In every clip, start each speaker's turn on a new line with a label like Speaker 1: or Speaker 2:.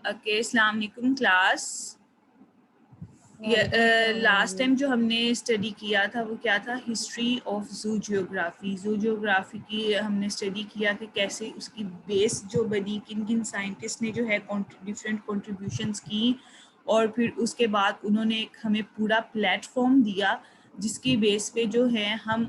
Speaker 1: Okay, अस्सलाम वालेकुम class. Last time जो हमने स्टडी किया था वो क्या था, हिस्ट्री ऑफ जू जियोग्राफी। जू जियोग्राफी की हमने स्टडी किया कि कैसे उसकी बेस जो बनी, किन किन साइंटिस्ट ने जो है डिफरेंट कंट्रीब्यूशंस की, और फिर उसके बाद उन्होंने एक हमें पूरा प्लेटफॉर्म दिया जिसकी बेस पे जो है हम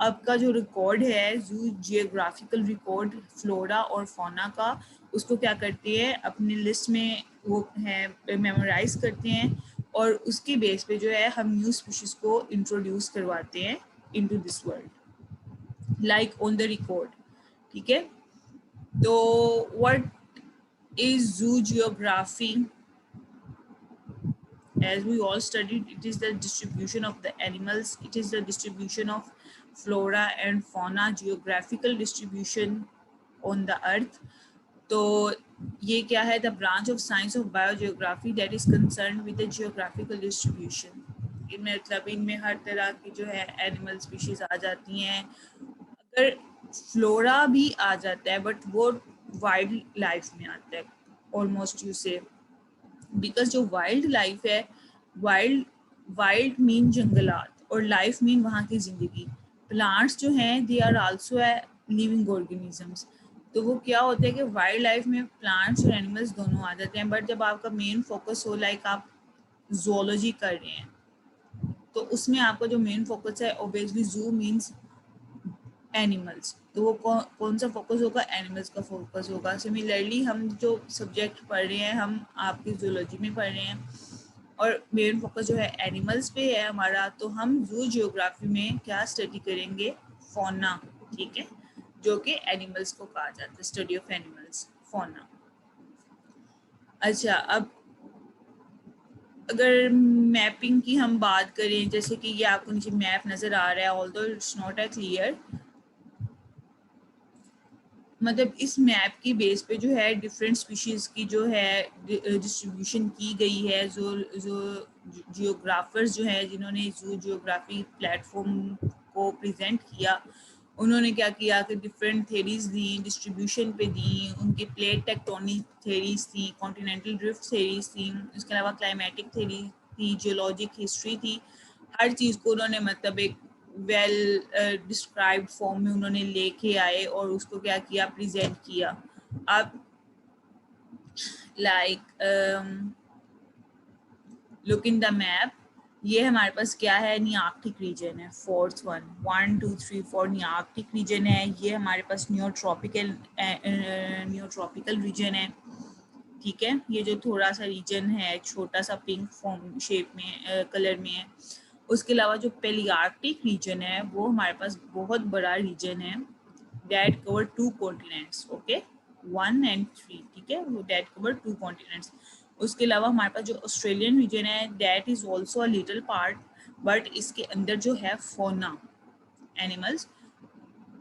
Speaker 1: अब का जो रिकॉर्ड है जू जियोग्राफिकल रिकॉर्ड फ्लोरा और फौना का, उसको क्या करते हैं अपनी लिस्ट में वो है मेमोराइज करते हैं, और उसकी बेस पे जो है हम न्यू स्पीशीज को इंट्रोड्यूस करवाते हैं into this world like on the record. ठीक है, तो व्हाट इज जू geography? As we all studied, it is the distribution of the animals, it is the distribution of flora and fauna, geographical distribution on the earth. तो ये क्या है, the branch of science of biogeography that is concern with the geographical distribution. इनमें मतलब इनमें हर तरह की जो है एनिमल स्पीशीज आ जाती हैं, अगर फ्लोरा भी आ जाता है बट वो वाइल्ड लाइफ में आता है ऑलमोस्ट यू से, बिकॉज जो वाइल्ड लाइफ है, वाइल्ड वाइल्ड मीन जंगलात और लाइफ मीन वहाँ की ज़िंदगी। प्लांट्स जो हैं दे आर आल्सो है लिविंग ऑर्गेनिजम्स। तो वो क्या होता है कि वाइल्ड लाइफ में प्लांट्स और एनिमल्स दोनों आ जाते हैं, बट जब आपका मेन फोकस हो लाइक आप जूलॉजी कर रहे हैं तो उसमें आपका जो मेन फोकस है ऑब्वियसली जू मीन्स एनिमल्स, तो वो कौन सा फोकस होगा, एनिमल्स का फोकस होगा। सिमिलरली हम जो सब्जेक्ट पढ़ रहे हैं हम आपकी जूलॉजी में पढ़ रहे हैं और मेन फोकस जो है एनिमल्स पे है हमारा, तो हम जू जियोग्राफी में क्या स्टडी करेंगे, फौना। ठीक है, जो कि एनिमल्स को कहा जाता है, स्टडी ऑफ एनिमल्स, फौना। अच्छा, अब अगर मैपिंग की हम बात करें, जैसे कि ये आपको नीचे मैप नज़र आ रहा है, although it's not a clear, मतलब इस मैप की बेस पे जो है डिफरेंट स्पीशीज की जो है डिस्ट्रीब्यूशन की गई है। जो जियोग्राफर्स जो है जिन्होंने जू जियोग्राफी प्लेटफॉर्म को प्रेजेंट किया, उन्होंने क्या किया कि डिफरेंट थेरीज दी, डिस्ट्रीब्यूशन पे दी, उनकी प्लेट टेक्टोनिक थेरीज थी, कॉन्टिनेंटल ड्रिफ्ट थेरीज थी, इसके अलावा क्लाइमेटिक थेरी थी, जियोलॉजिक हिस्ट्री थी। हर चीज़ को उन्होंने मतलब एक वेल डिस्क्राइब्ड फॉर्म में उन्होंने लेके आए और उसको क्या किया, प्रेजेंट किया। अब like look in the map, ये हमारे पास क्या है, नियार्कटिक रीजन है, फोर्थ वन, 1 2 3 4 नियार्कटिक रीजन है। ये हमारे पास न्यूट्रॉपिकल रीजन है। ठीक है, ये जो थोड़ा सा रीजन है छोटा सा पिंक फॉर्म शेप में कलर में है। उसके अलावा जो पेलियार्कटिक रीजन है वो हमारे पास बहुत बड़ा रीजन है, that cover 2 continents. Okay, 1 and 3, ठीक है, वो दैट कवर 2 कॉन्टिनेंट्स। उसके अलावा हमारे पास जो ऑस्ट्रेलियन रीजन है that is also a little part, but इसके अंदर जो है फौना एनिमल्स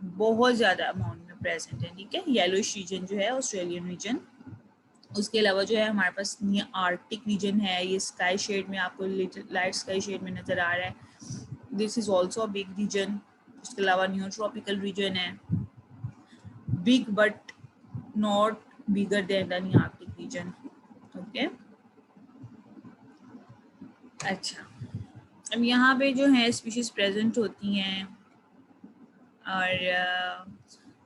Speaker 1: बहुत ज़्यादा अमाउंट में प्रेजेंट है। ठीक है, येलोइश रीजन जो है ऑस्ट्रेलियन रीजन। उसके अलावा जो है हमारे पास आर्कटिक रीजन है, ये स्काई शेड में आपको लाइट स्काई शेड में नज़र आ रहा है, this is also a big region. उसके अलावा न्यू ट्रॉपिकल रीजन है, big but not bigger than the Arctic region. Okay, अच्छा, अब यहाँ पे जो है स्पीशीज प्रेजेंट होती हैं, और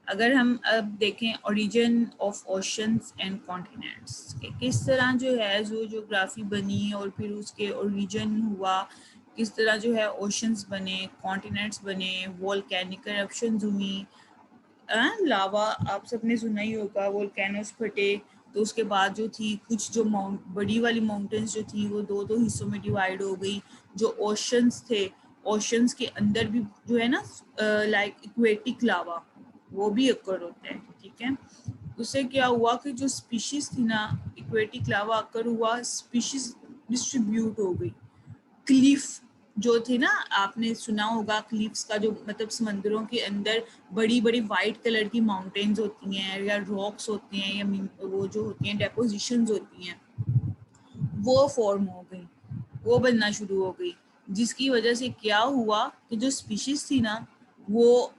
Speaker 1: अगर हम अब देखें origin of oceans and continents, किस तरह जो है जू जियोग्राफी बनी और फिर उसके ओरिजिन हुआ, किस तरह जो है ओशंस बने, कॉन्टिनेंट्स बने, वोल्केनिक eruptions हुई, लावा आप सबने सुना ही होगा, वोल्केनोस फटे तो उसके बाद जो थी कुछ जो बड़ी वाली माउंटेन्स जो थी वो दो हिस्सों में डिवाइड हो गई। जो ओशंस थे, ओशंस के अंदर भी जो है ना लाइक इक्वेटिक लावा वो भी अकर होता है। ठीक है, उससे क्या हुआ कि जो स्पीशीज थी ना, इक्वेटिक लावा अकर हुआ, स्पीशीज डिस्ट्रीब्यूट हो गई। क्लिफ जो थे ना, आपने सुना होगा क्लिफ्स का, जो मतलब समंदरों के अंदर बड़ी बड़ी वाइट कलर की माउंटेन्स होती हैं या रॉक्स होते हैं या वो जो होती हैं डेपोजिशंस होती हैं, वो फॉर्म हो गई, वो बनना शुरू हो गई, जिसकी वजह से क्या हुआ कि जो स्पीशीज थी ना वो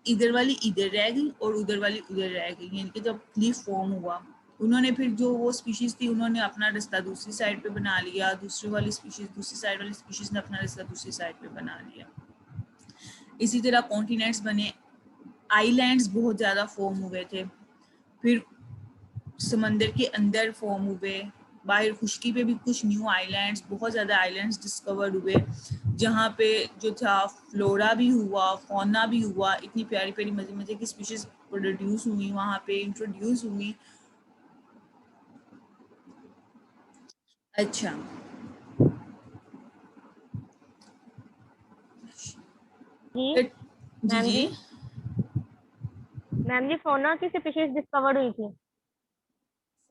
Speaker 1: इधर वाली इधर रह गई और उधर वाली उधर रह गई, यानी कि जब क्लिफ फॉर्म हुआ उन्होंने फिर जो वो स्पीशीज थी उन्होंने अपना रास्ता दूसरी साइड पे बना लिया, दूसरी वाली स्पीशीज ने अपना रास्ता दूसरी साइड पे बना लिया। इसी तरह कॉन्टिनेंट्स बने, आइलैंड्स बहुत ज़्यादा फॉर्म हुए थे, फिर समंदर के अंदर फॉर्म हुए, बाहर खुश्की पे भी कुछ न्यू आइलैंड्स, बहुत ज़्यादा आइलैंड्स डिस्कवर हुए, जहाँ पे जो था फ्लोरा भी हुआ, फौना भी हुआ, इतनी प्यारी प्यारी मजे मजे की स्पीशीज प्रोड्यूस हुई, वहाँ पे इंट्रोड्यूस हुई। अच्छा,
Speaker 2: जी
Speaker 1: जी
Speaker 2: मैम
Speaker 1: जी,
Speaker 2: जी, मैम जी फौना की स्पीशीज डिस्कवर्ड हुई थी?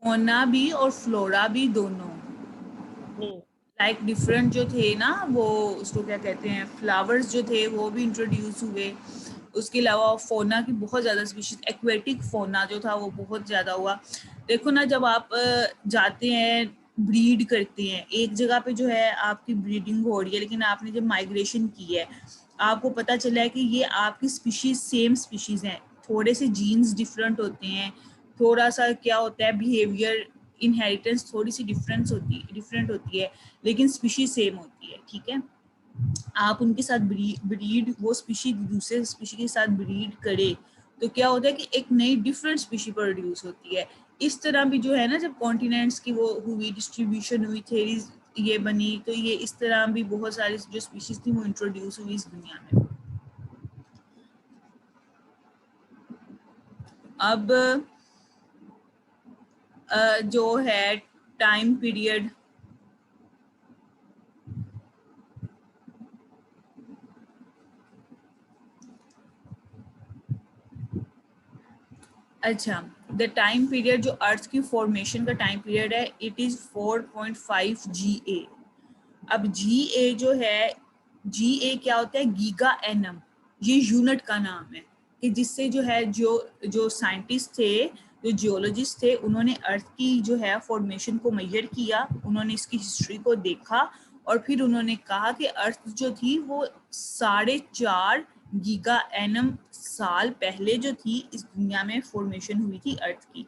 Speaker 1: फौना भी और फ्लोरा भी दोनों,
Speaker 2: जी
Speaker 1: लाइक डिफरेंट जो थे ना, वो उसको क्या कहते हैं, फ्लावर्स जो थे वो भी इंट्रोड्यूस हुए। उसके अलावा फोना की बहुत ज़्यादा स्पीशीज, एक्वेटिक फोना जो था वो बहुत ज़्यादा हुआ। देखो ना, जब आप जाते हैं ब्रीड करते हैं एक जगह पे, जो है आपकी ब्रीडिंग हो रही है, लेकिन आपने जब माइग्रेशन की है, आपको पता चला है कि ये आपकी स्पीशीज सेम स्पीशीज हैं, थोड़े से जीन्स डिफरेंट होते हैं, थोड़ा सा क्या होता है बिहेवियर, इनहेरिटेंस थोड़ी सी डिफरेंट होती है, लेकिन स्पीशीज सेम होती है। ठीक है, आप उनके साथ ब्रीड वो स्पीशी दूसरे स्पीशी के साथ ब्रीड करे तो क्या होता है कि एक नई डिफरेंट स्पीशी प्रोड्यूस होती है। इस तरह भी जो है ना, जब कॉन्टिनेंट्स की वो हुई, डिस्ट्रीब्यूशन हुई, थेरीज ये बनी, तो ये इस तरह भी बहुत सारी जो स्पीशीज थी वो इंट्रोड्यूस हुई इस दुनिया में। अब जो है टाइम पीरियड, अच्छा, द टाइम पीरियड जो अर्थ की फॉर्मेशन का टाइम पीरियड है, इट इज 4.5 GA। अब GA जो है, GA क्या होता है, गीगा एनम, ये यूनिट का नाम है, कि जिससे जो है जो जो साइंटिस्ट थे, जो जियोलॉजिस्ट थे, उन्होंने अर्थ की जो है फॉर्मेशन को मेजर किया, उन्होंने इसकी हिस्ट्री को देखा, और फिर उन्होंने कहा कि अर्थ जो थी वो 4.5 गीगा एनम साल पहले जो थी इस दुनिया में फॉर्मेशन हुई थी अर्थ की।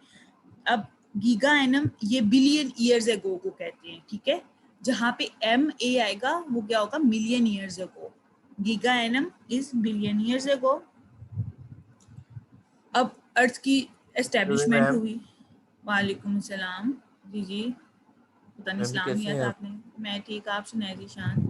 Speaker 1: अब गीगा एनम ये बिलियन ईयर्स एगो को कहते हैं। ठीक है, जहाँ पे MA आएगा वो क्या होगा, million years ago. Giga annum is billion years ago. अब अर्थ की एस्टेब्लिशमेंट
Speaker 3: मैम।
Speaker 1: हुई। वालेकुम सलाम। जी जी, पता नहीं
Speaker 3: मैम जी
Speaker 1: सलाम
Speaker 3: कैसे
Speaker 1: लिया
Speaker 3: हैं
Speaker 1: था
Speaker 3: आप?
Speaker 1: आपने। मैं ठीक, आप सुनाए जीशान।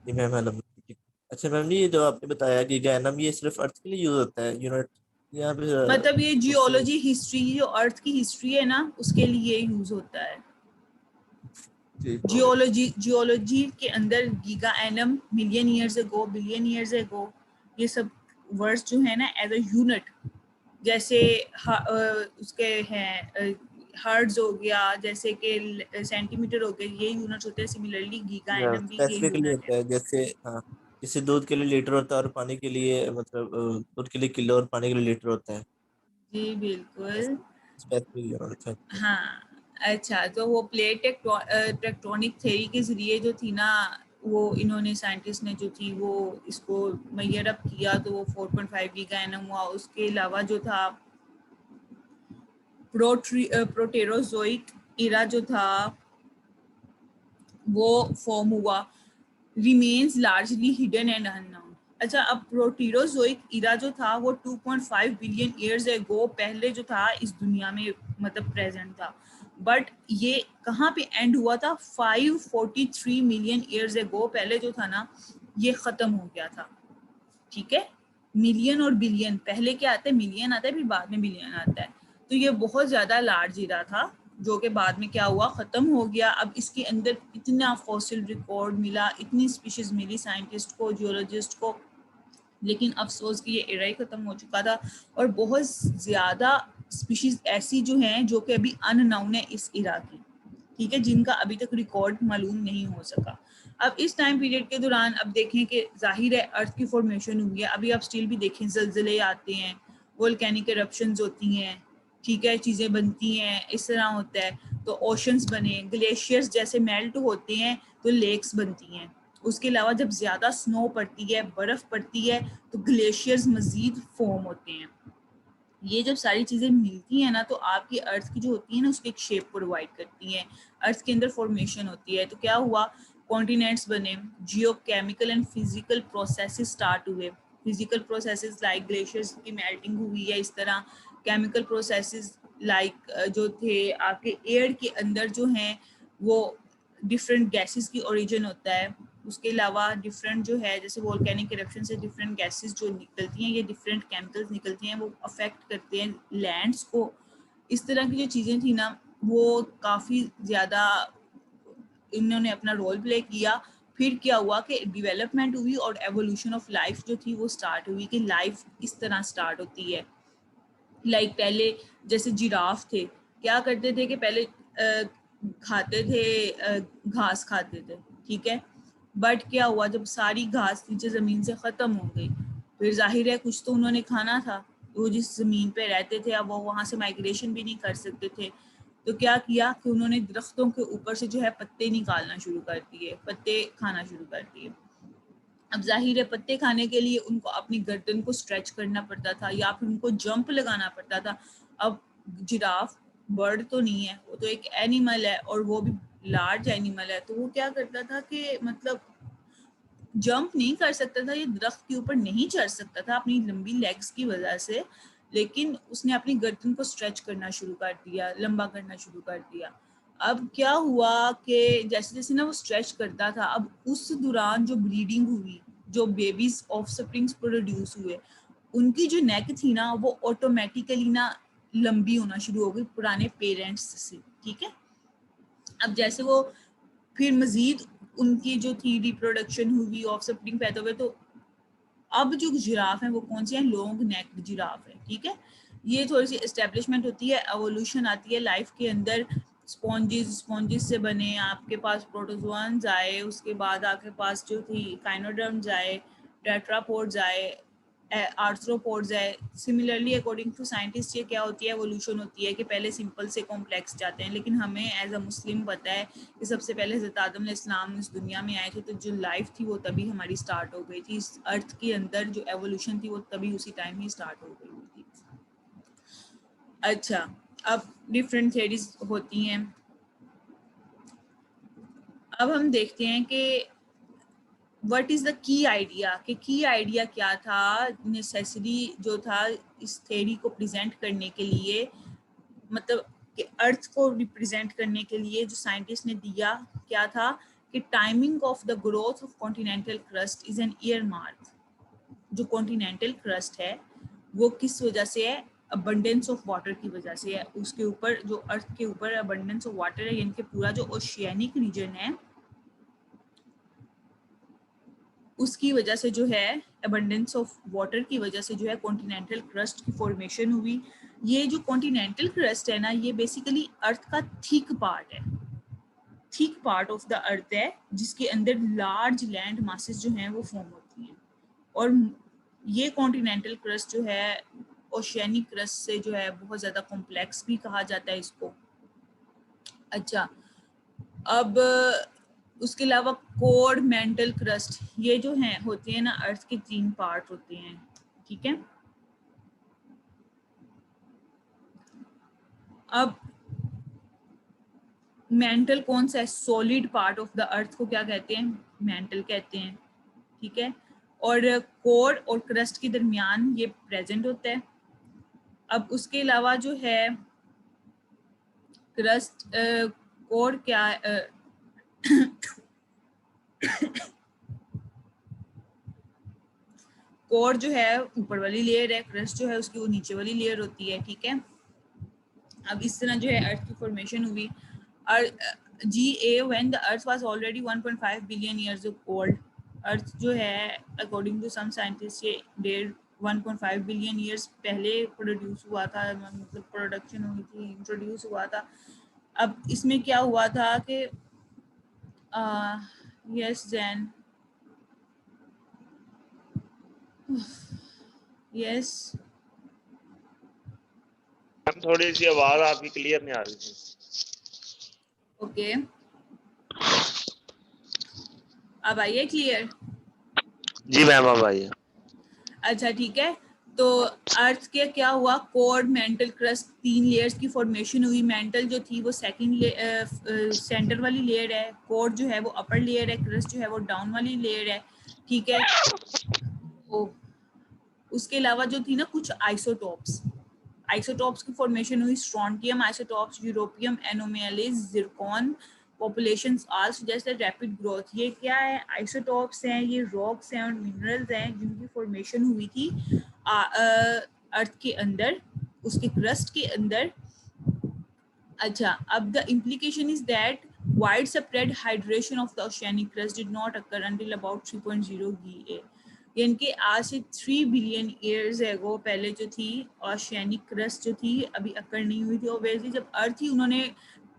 Speaker 3: जी मैम ठीक। अच्छा मैम जी, ये जो आपने बताया कि गैनम ये सिर्फ अर्थ के लिए यूज होता है यूनिट, यहाँ पे
Speaker 1: मतलब ये
Speaker 3: दूसरे?
Speaker 1: जियोलॉजी हिस्ट्री, जो अर्थ की हिस्ट्री है ना, उसके लिए यूज होता है।
Speaker 3: ठीक हो गया।
Speaker 1: जियोलॉजी के अंदर giga annum, million years ago, billion years ago, ये सब वर्ड्स जो है ना, एज अ यूनिट, जैसे उसके हैं हर्ट्ज हो गया, जैसे कि सेंटीमीटर हो गए, ये यूनिट्स होते हैं। सिमिलरली गीगा
Speaker 3: या
Speaker 1: एनम भी ये
Speaker 3: स्पेसिफिकली
Speaker 1: यूनिट है।
Speaker 3: होता है, जैसे हाँ, जैसे दूध के लिए लीटर होता है और पानी के लिए मतलब दूध के लिए किलो और पानी के लिए लीटर होता है।
Speaker 1: जी बिल्कुल।
Speaker 3: स्पेसिफिक यूनिट है।
Speaker 1: हाँ, अच्छा, तो वो प्लेट टेक्टोनिक थ्योरी के जरिए जो थी ना, वो इन्होंने साइंटिस्ट ने जो थी वो इसको मेजर अप किया, तो वो 4.5 गीगा एनम हुआ। उसके अलावा जो था प्रोटेरोजोइक इरा जो था वो फॉर्म हुआ, remains largely hidden and unknown. अच्छा, अब प्रोटीरोजोइक इरा जो था वो 2.5 बिलियन ईयर्स एगो पहले जो था इस दुनिया में, मतलब प्रेजेंट था, बट ये कहाँ पे एंड हुआ था, 543 मिलियन ईयर्स एगो पहले जो था ना, ये खत्म हो गया था। ठीक है, मिलियन और बिलियन, पहले क्या आता है, मिलियन आता है, फिर बाद में बिलियन आता है। तो ये बहुत ज्यादा लार्ज इरा था, जो कि बाद में क्या हुआ, खत्म हो गया। अब इसके अंदर इतना फॉसिल रिकॉर्ड मिला, इतनी स्पीशीज मिली साइंटिस्ट को, जियोलॉजिस्ट को, लेकिन अफसोस कि ये एरा ही खत्म हो चुका था। और बहुत ज्यादा स्पीशीज ऐसी जो हैं जो कि अभी अननाउन है इस इरा की, ठीक है, जिनका अभी तक रिकॉर्ड मालूम नहीं हो सका। अब इस टाइम पीरियड के दौरान अब देखें कि जाहिर है अर्थ की फॉर्मेशन हुई है, अभी आप स्टिल भी देखें जलजले आते हैं, वोल्केनिक एरप्शंस होती हैं, ठीक है, चीज़ें बनती हैं, इस तरह होता है। तो ओशंस बने, ग्लेशियर्स जैसे मेल्ट होते हैं तो लेक्स बनती हैं। उसके अलावा जब ज़्यादा स्नो पड़ती है, बर्फ़ पड़ती है, तो ग्लेशियर्स मज़ीद फॉर्म होते हैं। ये जब सारी चीजें मिलती हैं ना तो आपकी अर्थ की जो होती है ना उसकी एक शेप प्रोवाइड करती हैं, अर्थ के अंदर फॉर्मेशन होती है। तो क्या हुआ, कॉन्टिनेंट्स बने, geochemical and physical processes start हुए, फिजिकल प्रोसेसेस लाइक ग्लेशियर्स की मेल्टिंग हुई है, इस तरह केमिकल प्रोसेसेस लाइक जो थे आपके एयर के अंदर जो हैं वो डिफरेंट गैसेस की ओरिजिन होता है। उसके अलावा डिफरेंट जो है जैसे वोल्केनिक इरप्शन से डिफरेंट गैसेस जो निकलती हैं, ये डिफरेंट केमिकल्स निकलती हैं, वो अफेक्ट करते हैं लैंड्स को। इस तरह की जो चीज़ें थी ना वो काफ़ी ज़्यादा इन्होंने अपना रोल प्ले किया। फिर क्या हुआ कि डेवलपमेंट हुई और एवोल्यूशन ऑफ लाइफ जो थी वो स्टार्ट हुई कि लाइफ किस तरह स्टार्ट होती है। लाइक पहले जैसे जिराफ थे, क्या करते थे कि पहले खाते थे, घास खाते थे, ठीक है। बट क्या हुआ, जब सारी घास नीचे ज़मीन से ख़त्म हो गई, फिर जाहिर है कुछ तो उन्होंने खाना था, तो वो जिस ज़मीन पे रहते थे अब वो वहाँ से माइग्रेशन भी नहीं कर सकते थे। तो क्या किया कि उन्होंने दरख्तों के ऊपर से जो है पत्ते निकालना शुरू कर दिए, पत्ते खाना शुरू कर दिए। अब जाहिर है पत्ते खाने के लिए उनको अपनी गर्दन को स्ट्रेच करना पड़ता था या फिर उनको जंप लगाना पड़ता था। अब जिराफ बर्ड तो नहीं है, वो तो एक एनिमल है और वो भी लार्ज एनिमल है, तो वो क्या करता था कि मतलब जंप नहीं कर सकता था, ये दरख्त के ऊपर नहीं चढ़ सकता था अपनी लंबी लेग्स की वजह से, लेकिन उसने अपनी गर्दन को स्ट्रेच करना शुरू कर दिया, लंबा करना शुरू कर दिया। अब क्या हुआ कि जैसे जैसे ना वो स्ट्रेच करता था, अब उस दौरान जो ब्रीडिंग हुई, जो बेबीज ऑफ स्प्रिंग्स प्रोड्यूस हुए, उनकी जो नेक थी ना वो ऑटोमेटिकली ना लंबी होना शुरू हो गई पुराने पेरेंट्स से, ठीक है। अब जैसे वो फिर मजीद उनकी जो थी रिप्रोडक्शन हुई, ऑफ स्प्रिंग पैदा हुए, तो अब जो जिराफ है वो कौन सी है, लॉन्ग नेक्ड जिराफ है, ठीक है। ये थोड़ी सी एस्टेब्लिशमेंट होती है, एवोल्यूशन आती है लाइफ के अंदर। स्पॉन्जेस से बने, आपके पास प्रोटोजोआन्स आए, उसके बाद आपके पास जो थी काइनोडर्म्स आए, टेट्रापोड्स आए, आर्थ्रोपोड्स है। सिमिलरली अकॉर्डिंग टू साइंटिस्ट ये क्या होती है, एवोल्यूशन होती है कि पहले सिंपल से कॉम्प्लेक्स जाते हैं, लेकिन हमें एज अ मुस्लिम पता है कि सबसे पहले हज़रत आदम अलैहिस्सलाम इस दुनिया में आए थे, तो जो लाइफ थी वो तभी हमारी स्टार्ट हो गई थी, इस अर्थ के अंदर जो एवोल्यूशन थी वो तभी उसी टाइम ही स्टार्ट हो गई थी। अच्छा, अब डिफरेंट थ्योरीज होती हैं। अब हम देखते हैं कि what is the key idea, कि की आइडिया क्या था, नेसेसरी जो था इस थ्योरी को प्रेजेंट करने के लिए, मतलब कि अर्थ को रिप्रेजेंट करने के लिए जो साइंटिस्ट ने दिया क्या था कि timing of the growth of continental crust is an year mark. जो कॉन्टिनेंटल क्रस्ट है वो किस वजह से है, अबंडेंस ऑफ वाटर की वजह से है। उसके ऊपर जो अर्थ के ऊपर अबंडेंस ऑफ वाटर है, यानी कि पूरा जो ओशियनिक रीजन है उसकी वजह से जो है, अबंडेंस ऑफ वाटर की वजह से जो है कॉन्टिनेंटल क्रस्ट की फॉर्मेशन हुई। ये जो कॉन्टिनेंटल क्रस्ट है ना, ये बेसिकली अर्थ का थिक पार्ट है, थिक पार्ट ऑफ द अर्थ है, जिसके अंदर लार्ज लैंड मासेस जो हैं वो फॉर्म होती हैं। और ये कॉन्टिनेंटल क्रस्ट जो है ओशियनिक क्रस्ट से जो है बहुत ज़्यादा कॉम्प्लेक्स भी कहा जाता है इसको। अच्छा, अब उसके अलावा कोर मेंटल क्रस्ट, ये जो हैं होते हैं ना अर्थ के 3 पार्ट होते हैं, ठीक है। अब मेंटल कौन सा है, सॉलिड पार्ट ऑफ द अर्थ को क्या कहते हैं, मेंटल कहते हैं, ठीक है। और कोर और क्रस्ट के दरमियान ये प्रेजेंट होता है। अब उसके अलावा जो है क्रस्ट, कोर क्या कोर जो है ऊपर वाली लेयर है, क्रस्ट जो है उसकी वो नीचे वाली लेयर होती है, ठीक है। अब इस तरह जो है अर्थ की फॉर्मेशन हुई। GA when the earth was already 1.5 billion years old, earth जो है अकॉर्डिंग टू सम साइंटिस्ट ये 1.5 बिलियन इयर्स पहले प्रोड्यूस हुआ था, मतलब प्रोडक्शन हुई थी, इंट्रोड्यूस हुआ था। अब इसमें क्या हुआ था कि यस जैन, यस
Speaker 4: थोड़ी सी आवाज आपकी क्लियर नहीं आ रही थी।
Speaker 1: ओके, अब आइए क्लियर।
Speaker 4: जी मैम अब आइए।
Speaker 1: अच्छा ठीक है, तो अर्थ के क्या हुआ, कोर, मेंटल, क्रस्ट, 3 लेयर्स की फॉर्मेशन हुई। मेंटल जो थी वो सेकंड सेंटर वाली लेयर है, कोर जो है वो अपर लेयर है, क्रस्ट जो है वो डाउन वाली लेयर है, ठीक है। ओ, उसके अलावा जो थी ना कुछ आइसोटॉप्स की फॉर्मेशन हुई, strontium isotopes, europium anomalies, zircon populations all suggest rapid growth. ये क्या है, आइसोटॉप्स हैं, ये रॉक्स हैं और मिनरल्स हैं जिनकी फॉर्मेशन हुई थी अर्थ के अंदर, उसके क्रस्ट के अंदर। अच्छा, अब the implication is that widespread hydration of the oceanic crust did not occur until about 3.0 GA, यानी कि आज से 3 बिलियन ईयर्स एगो पहले जो थी ओशियनिक क्रस्ट जो थी अभी अकर नहीं हुई थी। ऑब्वियसली जब अर्थ ही उन्होंने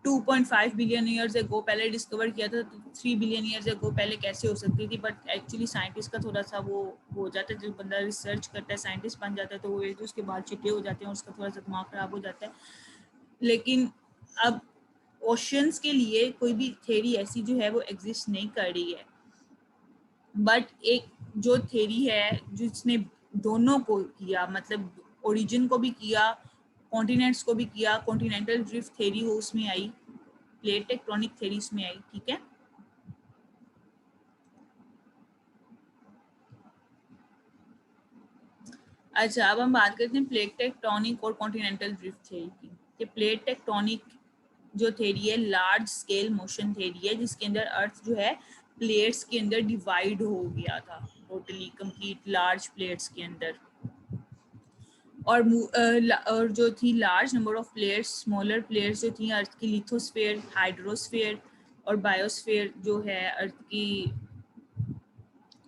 Speaker 1: 2.5 बिलियन ईयर्स एगो पहले डिस्कवर किया था, तो 3 बिलियन ईयर्स एगो पहले कैसे हो सकती थी। बट एक्चुअली साइंटिस्ट का थोड़ा सा वो हो जाता है, जब बंदा रिसर्च करता है, साइंटिस्ट बन जाता है, तो वो उसके बाद चिट्टे हो जाते हैं और उसका थोड़ा सा दिमाग खराब हो जाता है। लेकिन अब ओशंस के लिए कोई भी थ्योरी ऐसी जो है वो एग्जिस्ट नहीं कर रही है। बट एक जो थ्योरी है जिसने दोनों को किया, मतलब ओरिजिन को भी किया, कॉन्टिनेंट्स को भी किया, कॉन्टिनेंटल ड्रिफ्ट थ्योरी वो उसमें आई, प्लेट टेक्टोनिक थ्योरी उसमें आई, ठीक है। अच्छा, अब हम बात करते हैं प्लेट टेक्टोनिक और कॉन्टिनेंटल ड्रिफ्ट थ्योरी की। कि प्लेट टेक्टोनिक जो थ्योरी है लार्ज स्केल मोशन थ्योरी है, जिसके अंदर अर्थ जो है प्लेट्स के अंदर डिवाइड हो गया था, टोटली कंप्लीट लार्ज प्लेट्स के अंदर। और जो थी large number of plates, smaller plates जो थी अर्थ की, लिथोस्फेयर, हाइड्रोस्फेयर और बायोस्फेयर जो है अर्थ की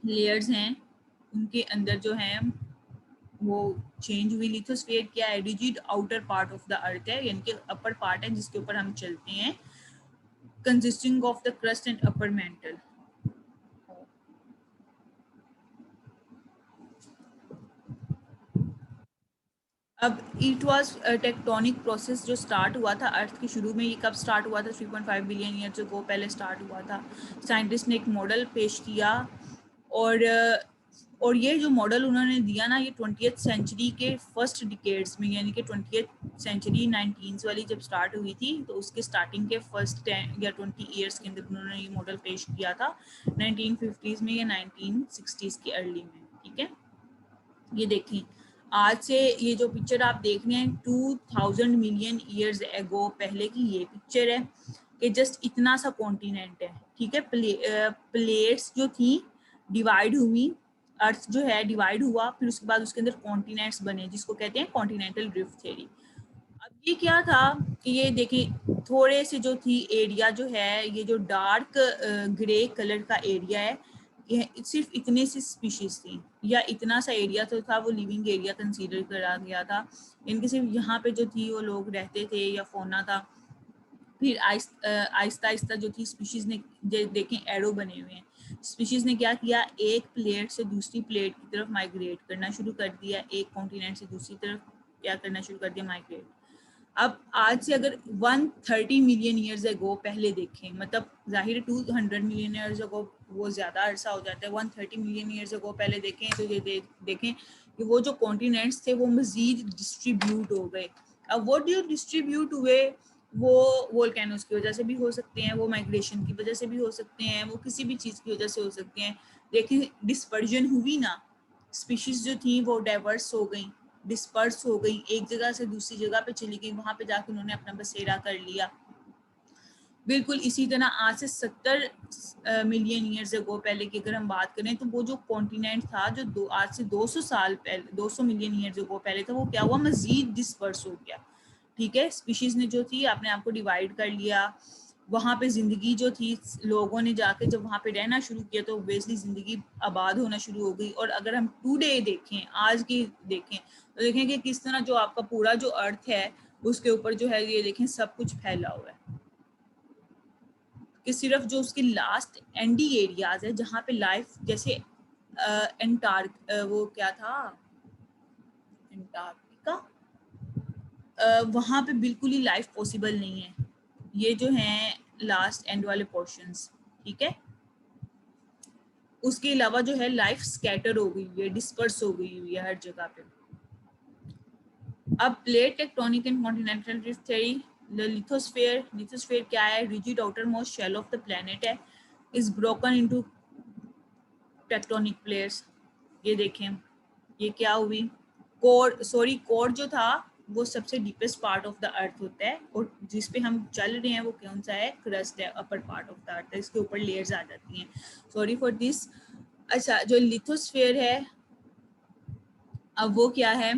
Speaker 1: लेयर्स हैं, उनके अंदर जो है वो चेंज हुई। लिथोस्फेयर क्या है, rigid outer part of the अर्थ है, यानी कि अपर पार्ट है जिसके ऊपर हम चलते हैं, consisting of the crust and upper mantle. अब इट वाज टेक्टोनिक प्रोसेस जो स्टार्ट हुआ था अर्थ के शुरू में। ये कब स्टार्ट हुआ था, 3.5 बिलियन ईयर्स अगो पहले स्टार्ट हुआ था। साइंटिस्ट ने एक मॉडल पेश किया और ये जो मॉडल उन्होंने दिया ना, ये 20th सेंचुरी के फर्स्ट डिकेड्स में, यानी कि 20th सेंचुरी 19s वाली जब स्टार्ट हुई थी, तो उसके स्टार्टिंग के फर्स्ट 10 या 20 ईयर्स के अंदर उन्होंने ये मॉडल पेश किया था, 1950s में या 1960s के अर्ली में, ठीक है। ये देखें, आज से ये जो पिक्चर आप देख रहे हैं 2000 मिलियन ईयर्स एगो पहले की ये पिक्चर है, कि जस्ट इतना सा कॉन्टिनेंट है, ठीक है। प्लेट्स जो थी डिवाइड हुई, अर्थ जो है डिवाइड हुआ, फिर उसके बाद उसके अंदर कॉन्टिनेंट्स बने, जिसको कहते हैं कॉन्टिनेंटल ड्रिफ्ट थ्योरी। अब ये क्या था कि ये देखिए थोड़े से जो थी एरिया जो है, ये जो डार्क ग्रे कलर का एरिया है, ये सिर्फ इतने सी स्पीशीज थी, या इतना सा एरिया तो था, वो लिविंग एरिया कंसीडर करा गया था। इनके सिर्फ यहाँ पे जो थी वो लोग रहते थे या फोना था। फिर आहिस्ता आहिस्ता जो थी स्पीशीज ने, देखें एरो बने हुए हैं, स्पीशीज ने क्या किया, एक प्लेट से दूसरी प्लेट की तरफ माइग्रेट करना शुरू कर दिया, एक कॉन्टिनेंट से दूसरी तरफ क्या करना शुरू कर दिया, माइग्रेट। अब आज से अगर 130 मिलियन ईयर्स अगो पहले देखें, मतलब जाहिर 200 मिलियन ईयर्स अगो वो ज़्यादा अरसा हो जाता है, 130 मिलियन ईयर्स अगो पहले देखें तो ये देखें कि वो जो कॉन्टिनेंट्स थे वो मज़ीद डिस्ट्रीब्यूट हो गए। अब वो जो डिस्ट्रीब्यूट हुए वो वोल्केनोस की वजह से भी हो सकते हैं, वो माइग्रेशन की वजह से भी हो सकते हैं, वो किसी भी चीज़ की वजह से हो सकते हैं। लेकिन डिस्पर्जन हुई ना, स्पीशीज जो थी वो डाइवर्स हो गई, डिस्पर्स हो गई, एक जगह से दूसरी जगह पे चली गई, वहां पे जाकर उन्होंने अपना बसेरा कर लिया। बिल्कुल इसी तरह आज से 70 मिलियन ईयर्स अगो पहले की अगर हम बात करें, तो वो जो कॉन्टिनेंट था जो आज से 200 साल पहले, 200 मिलियन ईयर्स अगो पहले था, वो क्या हुआ, मजीद डिस्पर्स हो गया, ठीक है। स्पीशीज ने जो थी अपने आप को डिवाइड कर लिया, वहाँ पे ज़िंदगी जो थी, लोगों ने जाके जब वहाँ पे रहना शुरू किया तो ऑब्वियसली ज़िंदगी आबाद होना शुरू हो गई। और अगर हम टुडे देखें, आज की देखें, तो देखें कि किस तरह जो आपका पूरा जो अर्थ है उसके ऊपर जो है ये देखें सब कुछ फैला हुआ है, कि सिर्फ जो उसके लास्ट एंडी एरियाज है जहाँ पे लाइफ, जैसे वो क्या था, एंटार्क्टिका, वहाँ पे बिल्कुल ही लाइफ पॉसिबल नहीं है। ये जो हैं लास्ट एंड वाले पोर्शंस, ठीक है। उसके अलावा जो है लाइफ स्कैटर हो गई हुई है, डिस्पर्स हो गई हुई है हर जगह पे। अब plate tectonic and continental drift theory, lithosphere क्या है? Rigid outer most shell of the planet है, is broken into tectonic plates. ये देखें, ये क्या हुई? कोर जो था वो सबसे डीपेस्ट पार्ट ऑफ द अर्थ होता है, और जिस पे हम चल रहे हैं वो कौन सा है? क्रस्ट है, अपर पार्ट ऑफ द अर्थ है, इसके ऊपर लेयर्स आ जाती हैं। Sorry for this. अच्छा, जो लिथोस्फेयर है, अब वो क्या है?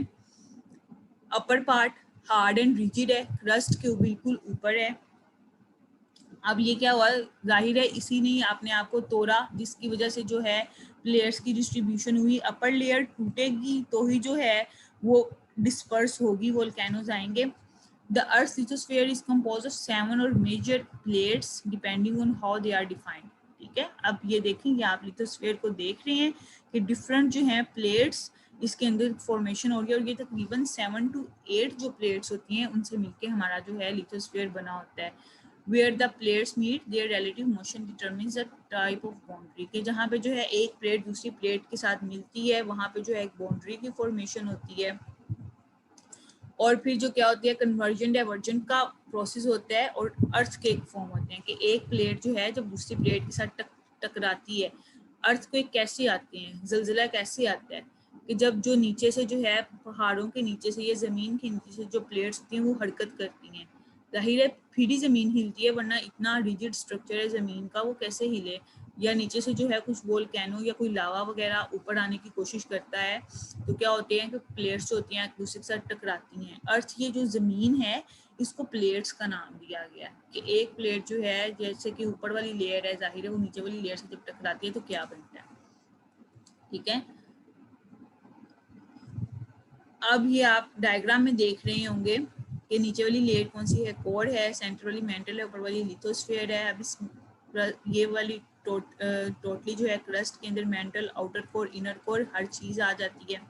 Speaker 1: Upper part hard and rigid है, क्रस्ट के बिल्कुल ऊपर है। अब ये क्या हुआ? जाहिर है इसी ने अपने आप को तोड़ा, जिसकी वजह से जो है प्लेयर्स की डिस्ट्रीब्यूशन हुई। अपर लेयर टूटेगी तो ही जो है वो डिस्पर्स होगी, वोल्केनोज आएंगे। The earth lithosphere is composed of 7 और major plates depending on how they are defined. ठीक है, अब ये देखेंगे आप लिथोस्फीयर को देख रहे हैं कि डिफरेंट जो है प्लेट्स इसके अंदर फॉर्मेशन हो रही है, और ये तकरीबन 7 to 8 जो प्लेट्स होती हैं उनसे मिलके हमारा जो है लिथोस्फीयर बना होता है। Where the plates meet, their relative motion determines the type of boundary, कि जहाँ पे जो है एक प्लेट दूसरी प्लेट के साथ मिलती है वहाँ पे जो है एक बाउंड्री की फॉर्मेशन होती है, और फिर जो क्या होती है कन्वर्जन डाइवर्जन का प्रोसेस होता है, और अर्थक्वेक फॉर्म होते हैं कि एक प्लेट जो है जब दूसरी प्लेट के साथ टकराती है। अर्थक्वेक कैसे आते हैं, जलजिला कैसे आता है? कि जब जो नीचे से जो है पहाड़ों के नीचे से, ये ज़मीन के नीचे से जो प्लेट्स होती हैं वो हरकत करती हैं। जाहिर है फिर ही ज़मीन हिलती है, वरना इतना रिजिड स्ट्रक्चर है ज़मीन का, वो कैसे हिले? या नीचे से जो है कुछ वोल्केनो या कोई लावा वगैरह ऊपर आने की कोशिश करता है, तो क्या होते हैं कि प्लेट्स जो होती हैं एक दूसरे के साथ टकराती हैं। अर्थ, ये जो ज़मीन है इसको प्लेट्स का नाम दिया गया कि एक प्लेट जो है जैसे कि ऊपर वाली लेयर है, जाहिर है वो नीचे वाली लेयर से जब टकराती है तो क्या बनता है। ठीक है, अब ये आप डायग्राम में देख रहे होंगे कि नीचे वाली लेयर कौन सी है? कोर है, सेंटर वाली मेंटल है, ऊपर वाली लिथोस्फीयर है। अब इस ये वाली टोटली जो है क्रस्ट के अंदर mantle, outer core, inner core, हर चीज आ जाती है।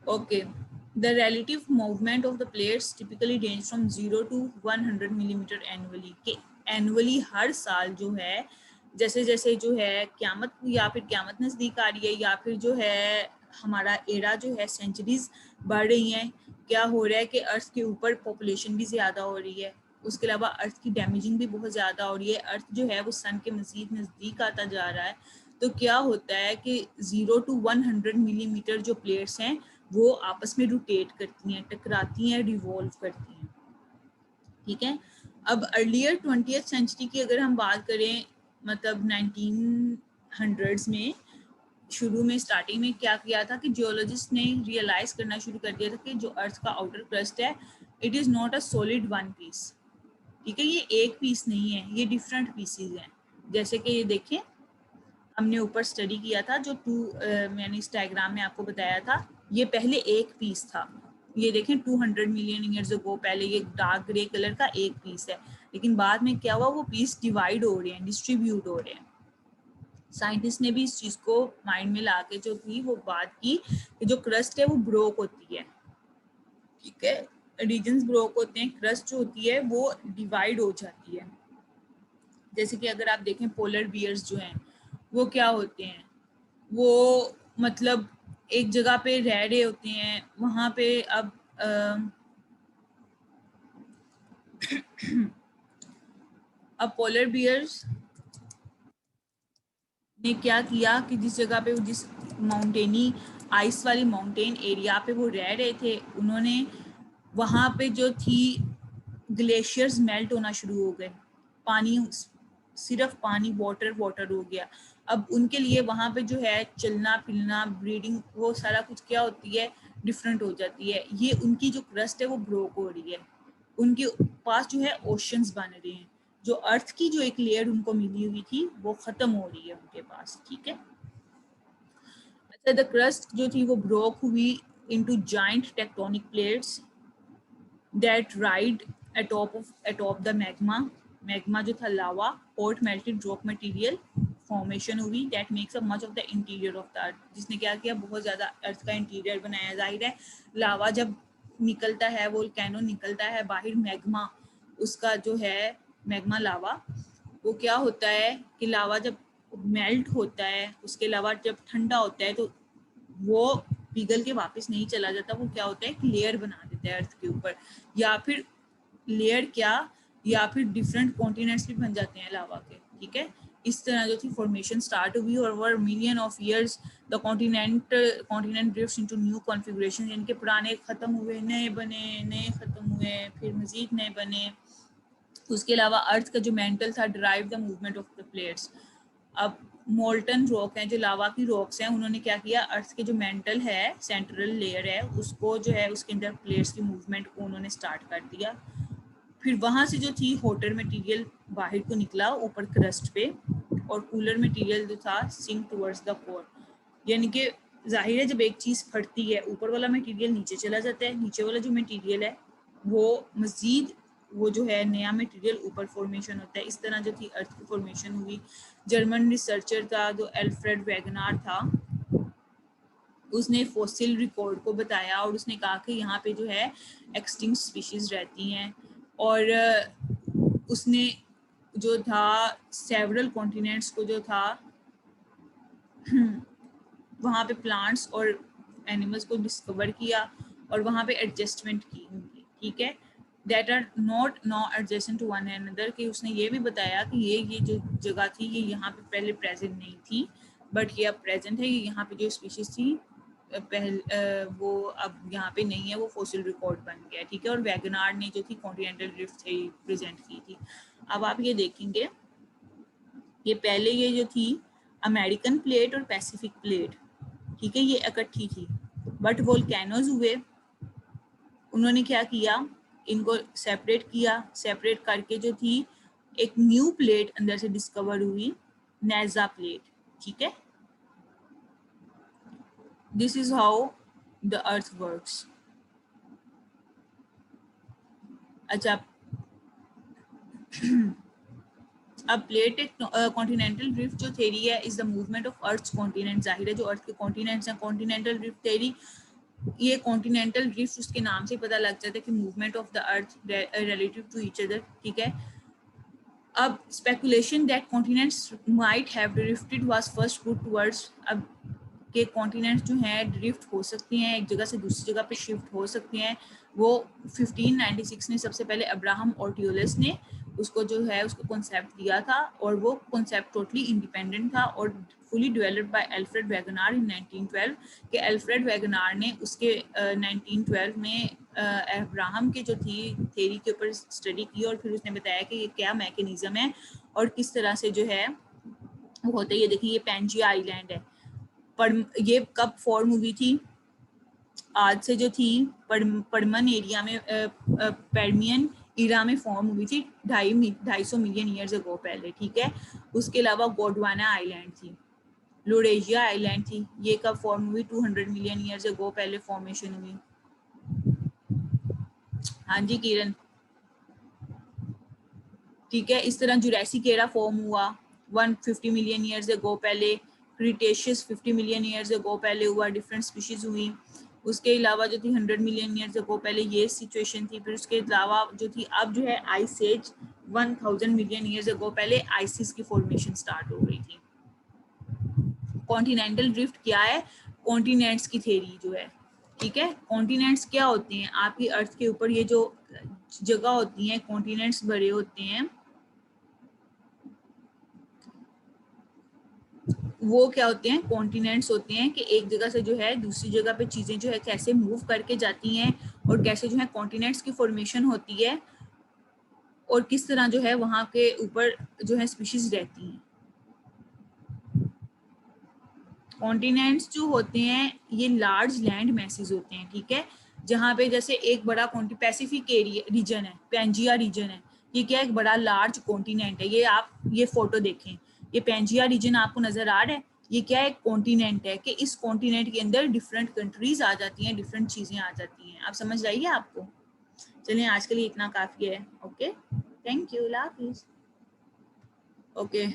Speaker 1: Okay, the relative movement of the plates typically range from 0 to 100 millimetre annually, कि एनुअली हर साल जो है जैसे जैसे जो है क़यामत या फिर क़यामत नज़दीक आ रही है, या फिर जो है हमारा एरा जो है सेंचुरीज बढ़ रही हैं, क्या हो रहा है कि अर्थ के ऊपर पॉपुलेशन भी ज़्यादा हो रही है, उसके अलावा अर्थ की डैमेजिंग भी बहुत ज़्यादा हो रही है, अर्थ जो है वो सन के मज़ीद नज़दीक आता जा रहा है। तो क्या होता है कि 0 to 100 मिलीमीटर जो प्लेट्स हैं वो आपस में रोटेट करती हैं, टकराती हैं, रिवॉल्व करती हैं। ठीक है, अब अर्लियर 20th सेंचुरी की अगर हम बात करें, मतलब 1900s में शुरू में स्टार्टिंग में क्या किया था कि जियोलॉजिस्ट ने रियलाइज करना शुरू कर दिया था कि जो अर्थ का आउटर क्रस्ट है it is not a solid one piece. ठीक है, ये एक पीस नहीं है, ये डिफरेंट पीसीज हैं। जैसे कि ये देखें, हमने ऊपर स्टडी किया था जो मैंने इस डायग्राम में आपको बताया था, ये पहले एक पीस था। ये देखें 200 मिलियन ईयर्स अगो पहले ये डार्क ग्रे कलर का एक पीस है, लेकिन बाद में क्या हुआ, वो पीस डिवाइड हो रहे हैं, डिस्ट्रीब्यूट हो रहे हैं। साइंटिस्ट ने भी इस चीज़ को माइंड में ला के जो थी वो बात की कि जो क्रस्ट है वो ब्रोक होती है। ठीक है, रीजन्स ब्रोक होते हैं, क्रस्ट जो होती है वो डिवाइड हो जाती है। जैसे कि अगर आप देखें पोलर बियर्स जो हैं वो क्या होते हैं, वो मतलब एक जगह पे रह रहे होते हैं, वहाँ पे अब पोलर बियर्स ने क्या किया कि जिस जगह पे, जिस माउंटेनी आइस वाली माउंटेन एरिया पे वो रह रहे थे, उन्होंने वहाँ पे जो थी ग्लेशियर्स मेल्ट होना शुरू हो गए, पानी सिर्फ पानी वाटर हो गया। अब उनके लिए वहाँ पे जो है चलना फिरना, ब्रीडिंग, वो सारा कुछ क्या होती है, डिफरेंट हो जाती है। ये उनकी जो क्रस्ट है वो ब्रोक हो रही है, उनके पास जो है ओशंस बन रहे हैं, जो अर्थ की जो एक लेयर उनको मिली हुई थी वो खत्म हो रही है उनके पास। ठीक है, अच्छा, द क्रस्ट जो थी वो ब्रोक हुई into giant tectonic plates that ride atop the magma जो था lava, hot melted rock material formation हुई that makes up much of the interior of the earth, जिसने क्या किया, बहुत ज़्यादा अर्थ का इंटीरियर बनाया। जाहिर है लावा जब निकलता है, वोल्केनो निकलता है बाहर, मैग्मा उसका जो है मैग्मा लावा, वो क्या होता है कि लावा जब मेल्ट होता है, उसके अलावा जब ठंडा होता है तो वो पिघल के वापस नहीं चला जाता, वो क्या होता है, एक लेयर बना देता है अर्थ के ऊपर, या फिर लेयर क्या, या फिर डिफरेंट कॉन्टिनेंट्स भी बन जाते हैं लावा के, ठीक है। इस तरह जो थी फॉर्मेशन स्टार्ट हुई और over million of years the continent drifts into new configuration, इनके पुराने खत्म हुए, नए बने, नए खत्म हुए, फिर मजीद नए बने। उसके अलावा अर्थ का जो मेंटल था derive the movement of the plates. अब मोल्टन रॉक हैं, जो लावा की रॉक्स हैं, उन्होंने क्या किया, अर्थ के जो मेंटल है, सेंट्रल लेयर है, उसको जो है उसके अंदर प्लेट्स की मूवमेंट को उन्होंने स्टार्ट कर दिया। फिर वहाँ से जो थी हॉटर मटेरियल बाहर को निकला ऊपर क्रस्ट पे, और कूलर मटेरियल जो था सिंक टुवर्ड्स द कोर। यानी कि जाहिर है जब एक चीज़ फटती है, ऊपर वाला मटेरियल नीचे चला जाता है, नीचे वाला जो मटेरियल है वो मज़ीद वो जो है नया मटेरियल ऊपर फॉर्मेशन होता है। इस तरह जो थी अर्थ की फॉर्मेशन हुई। जर्मन रिसर्चर था जो एल्फ्रेड वैगनार था, उसने फॉसिल रिकॉर्ड को बताया और उसने कहा कि यहाँ पे जो है एक्सटिंक्ट स्पीशीज रहती हैं, और उसने जो था सेवरल कॉन्टिनेंट्स को जो था वहाँ पे प्लांट्स और एनिमल्स को डिस्कवर किया और वहाँ पे एडजस्टमेंट की उनकी, ठीक है, that are not no adjacent to one another, कि उसने ये भी बताया कि ये जो जगह थी ये यहाँ पे पहले प्रेजेंट नहीं थी, बट ये अब प्रेजेंट है। ये यहाँ पे जो स्पीशीज थी वो अब यहाँ पे नहीं है, वो फॉसिल रिकॉर्ड बन गया, ठीक है। और वैगनार ने जो थी कॉन्टिनेंटल ड्रिफ्ट थी प्रेजेंट की थी। अब आप ये देखेंगे, ये पहले ये जो थी अमेरिकन प्लेट और पैसिफिक प्लेट, ठीक है, ये इकट्ठी थी, बट वोल्केनोज हुए, उन्होंने क्या किया, इनको सेपरेट किया, सेपरेट करके जो थी एक न्यू प्लेट अंदर से डिस्कवर हुई, नेजा प्लेट, ठीक है। This is how the earth works. अच्छा, अब प्लेट कॉन्टिनेंटल ड्रिफ्ट जो थ्योरी है is the movement of earth continent. जाहिर है जो अर्थ के कॉन्टिनेंट्स हैं, कॉन्टिनेंटल ड्रिफ्ट थ्योरी, ये कॉन्टिनेंटल ड्रिफ्ट उसके नाम से पता लग जाता है कि movement of the earth relative to each other, ठीक है। अब speculation that continents might have drifted was first put towards, अब के कॉन्टिनेंट्स जो हैं ड्रिफ्ट हो सकते हैं, एक जगह से दूसरी जगह पे शिफ्ट हो सकते हैं, वो 1596 में सबसे पहले अब्राहम ऑर्टियोलस ने उसको जो है उसको कॉन्सेप्ट दिया था, और वो कॉन्सेप्ट टोटली इंडिपेंडेंट था और fully developed by Alfred Wegener in 1912, कि अल्फ्रेड वैगनार ने उसके 1912 में अब्राहम के जो थी थ्योरी के ऊपर स्टडी की, और फिर उसने बताया कि ये क्या मैकेनिज्म है और किस तरह से जो है वो होता है। ये देखिए, ये पेंजिया आइलैंड है, पर ये कब फॉर्म हुई थी, आज से जो थी पर्मन एरिया में पर्मियन इरा में फॉर्म हुई थी 250 मिलियन ईयर्स अगो पहले, ठीक है। उसके अलावा गोडवाना आइलैंड थी, लोरेशिया आइलैंड थी, ये कब फॉर्म हुई, 200 मिलियन ईयर्स अगो पहले फॉर्मेशन हुई। हाँ जी किरण, ठीक है। इस तरह जुरासिक एरा फॉर्म हुआ 150 मिलियन ईयर्स अगो पहले, क्रिटेशियस 50 मिलियन ईयर्स अगो पहले हुआ, डिफरेंट स्पीशीज हुई। उसके अलावा जो थी 100 मिलियन ईयर्स अगो पहले ये सिचुएशन थी। फिर उसके अलावा जो थी अब जो है ice age 1000 million years ago पहले आइसिस की फॉर्मेशन स्टार्ट हो गई थी। कॉन्टिनेंटल ड्रिफ्ट क्या है, कॉन्टिनेंट्स की थ्योरी जो है, ठीक है। कॉन्टिनेंट्स क्या होते हैं, आपकी अर्थ के ऊपर ये जो जगह होती हैं कॉन्टिनेंट्स बड़े होते हैं, वो क्या होते हैं, कॉन्टिनेंट्स होते हैं कि एक जगह से जो है दूसरी जगह पे चीज़ें जो है कैसे मूव करके जाती हैं और कैसे जो है कॉन्टिनेंट्स की फॉर्मेशन होती है और किस तरह जो है वहाँ के ऊपर जो है स्पीशीज रहती हैं। कॉन्टिनेंट्स जो होते हैं ये लार्ज लैंड मैसेज होते हैं, ठीक है, जहाँ पे जैसे एक बड़ा पैसिफिक एरिया रीजन है, पेंजिया रीजन है, ये क्या एक बड़ा लार्ज कॉन्टिनेंट है। ये आप ये फोटो देखें, ये पेंजिया रीजन आपको नजर आ रहा है, ये क्या एक कॉन्टिनेंट है कि इस कॉन्टिनेंट के अंदर डिफरेंट कंट्रीज आ जाती हैं, डिफरेंट चीजें आ जाती हैं। आप समझ रही है आपको? चलिए आज के लिए इतना काफी है। Okay, thank you, Allah Hafiz. Okay.